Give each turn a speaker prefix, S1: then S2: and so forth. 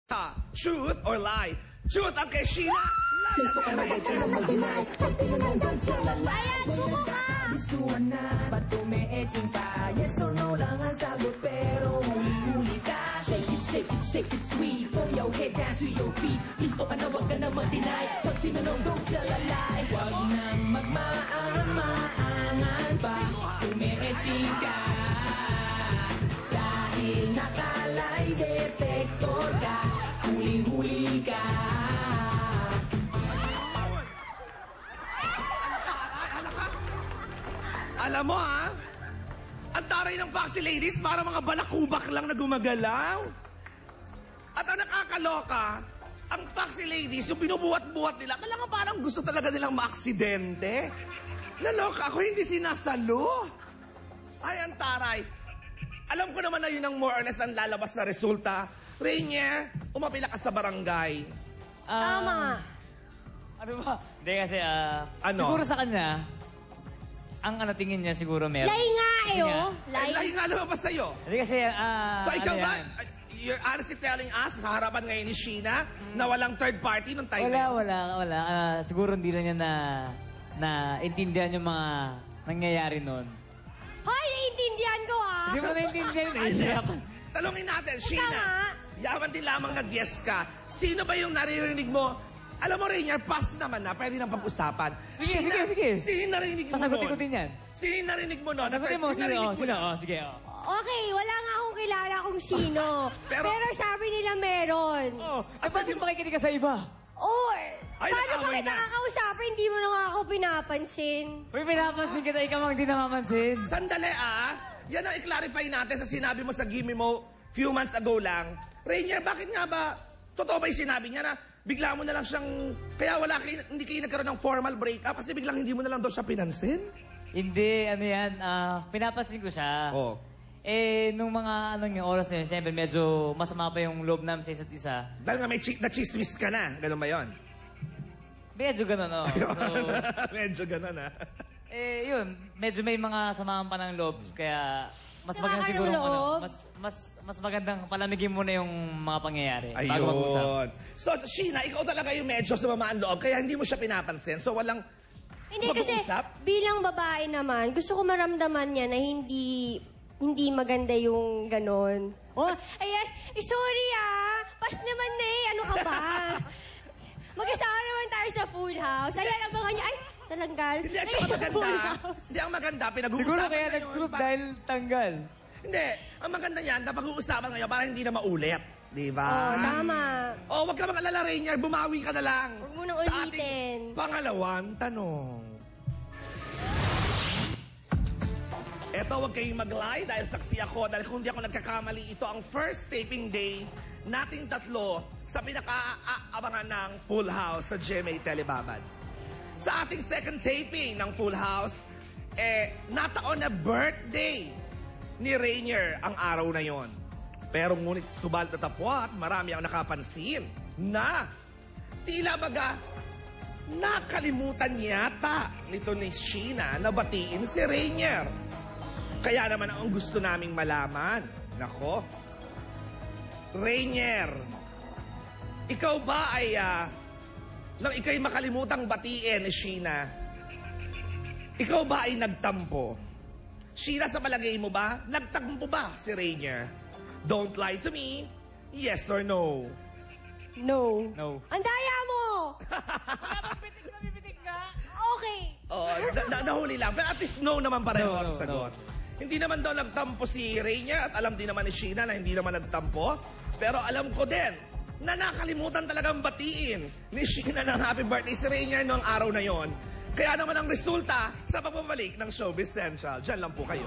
S1: Truth or lie? Truth ang kay Sheena.
S2: Gusto ka na ba ito na mag-deny? Pag tinanong sa lalaki.
S3: Ayan, buko ka!
S2: Gustuhan na ba't tume-etching ka? Yes or no lang ang sagot pero huli-huli ka. Shake it, shake it, shake it sweet. From your head down to your feet. Gusto ka na wag ka na mag-deny. Pag tinanong sa lalaki. Wag nang magmaang-maangan pa. Tume-etching ka. Dahil nakalay detector ka. Huli-huli ka.
S1: Alam mo ha, ang taray ng Foxy Ladies para mga balakubak lang na gumagalaw. At ang nakakaloka, ang Foxy Ladies, yung binubuhat-buhat nila, talagang parang gusto talaga nilang maaksidente. Naloka ako, hindi sinasalo. Ay, ang taray. Alam ko naman na yun ang more or less ang lalabas na resulta. Rainier, umapila ka sa barangay.
S3: Tama.
S4: Ano ba? Hindi kasi,
S1: Ano?
S4: siguro sa kanya, ang tingin niya siguro meron.
S3: Lay nga eh, oh.
S1: Ay,
S3: Lay.
S1: nga lumabas sa'yo.
S4: Hindi kasi,
S1: So ikaw
S4: ano
S1: ba,
S4: yan?
S1: you're honestly telling us sa harapan ngayon ni Sheena na walang third party nung time na yun?
S4: Wala. Siguro hindi na niya na intindihan yung mga nangyayari nun.
S3: Hoy, naiintindihan ko ah.
S4: Hindi mo naintindihan yun.
S1: Talungin natin,
S3: Ikaw
S1: Sheena.
S3: nga.
S1: Yaman din lamang nag-guess ka. Sino ba yung naririnig mo? Alam mo, Rainier, pass naman na. Pwede nang pag-usapan.
S4: Sige.
S1: Sino yung narinig mo
S4: Sasagutin ko
S1: nun?
S4: din yan.
S1: Sino yung narinig mo nun?
S4: Sagutin mo,
S1: Yung
S4: sino?
S1: narinig mo
S4: Sino?
S1: nun?
S4: Sige,
S3: Okay, wala nga akong kilala kung sino.
S1: Pero-
S3: Pero sabi nila meron.
S4: Ba't mo makikinig ka sa iba?
S3: Oh,
S1: Ay,
S3: paano ba
S1: nag-away
S3: kita
S1: na.
S3: kakausapin? Hindi mo na nga ako pinapansin.
S4: Uy, pinapansin kita, ikaw ang di namamansin.
S1: Sandali, Yan ang i-clarify natin sa sinabi mo sa Gimme Mo few months ago lang. Rainier, bakit nga ba, totoo ba yung sinabi niya na bigla mo na lang siyang, kaya hindi kayo nagkaroon ng formal breakup kasi biglang hindi mo na lang daw siya pinansin?
S4: Hindi, ano yan, pinapansin ko siya.
S1: Oh.
S4: Eh, nung mga yung oras na yun, siyempre medyo masama pa yung loob namin sa isa't isa.
S1: Dahil nga may na-chismis ka na. Ganun ba yun?
S4: Medyo ganun, oh. So,
S1: Medyo ganun,
S4: yun, medyo may mga samahan pa ng loob, kaya mas
S3: Sama
S4: maganda
S3: ka ng
S4: siguro
S3: loob?
S4: mas magandang palamigin muna yung mga pangyayari bago mag-usap.
S1: Ayun. So, Sheena, ikaw talaga yung medyo sumama ang loob, kaya hindi mo siya pinapansin. So, walang
S3: Hindi kasi
S1: mag-uusap?
S3: bilang babae naman, gusto ko maramdaman niya na hindi maganda yung ganon. Oh, ayan. Sorry Pas naman na eh. Ano ka ba? Mag-asawa naman tayo sa Full House. Ayan, abangan niya. Ay, talanggal.
S1: Hindi, at saka
S3: Full
S1: maganda.
S3: House.
S1: Hindi, ang maganda, pinag-uusapan
S4: Siguro kaya
S1: ngayon.
S4: nag-group dahil tanggal.
S1: Hindi, ang maganda niyan, napag-uusapan ngayon para hindi na maulit. Di ba?
S3: Oh, tama.
S1: Oh, wag ka mag-alala, Rainier. Bumawi ka na lang.
S3: Huwag mo nang
S1: Sa
S3: ulitin.
S1: ating pangalawang tanong. Eto, huwag kayong mag-lie dahil saksi ako. Dahil kung di ako nagkakamali, ito ang first taping day nating tatlo sa pinaka-aabangan ng Full House sa GMA Telebabad. Sa ating second taping ng Full House, nataon na birthday ni Rainier ang araw na yon. Pero ngunit subal na tapwat, marami ang nakapansin na tila baga nakalimutan yata nito ni Sheena na batiin si Rainier. Kaya naman ang gusto naming malaman. Nako, Rainier, ikaw ba ay, nang ikaw'y makalimutang batiin ni Sheena, ikaw ba ay nagtampo? Sheena, sa palagay mo ba, nagtampo ba si Rainier? Don't lie to me. Yes or no?
S3: No.
S4: No.
S3: Ang daya mo!
S4: Bibitig ka?
S3: Okay.
S1: Oh, nahuli lang. Pero at least no naman pareho
S4: No,
S1: ang
S4: no,
S1: sagot. Hindi naman daw nagtampo si Rainier at alam din naman ni Sheena na hindi naman nagtampo. Pero alam ko din na nakalimutan talagang batiin ni Sheena ng happy birthday si Rainier noong araw na yon. Kaya naman ang resulta sa pagbabalik ng Showbiz Central. Diyan lang po kayo.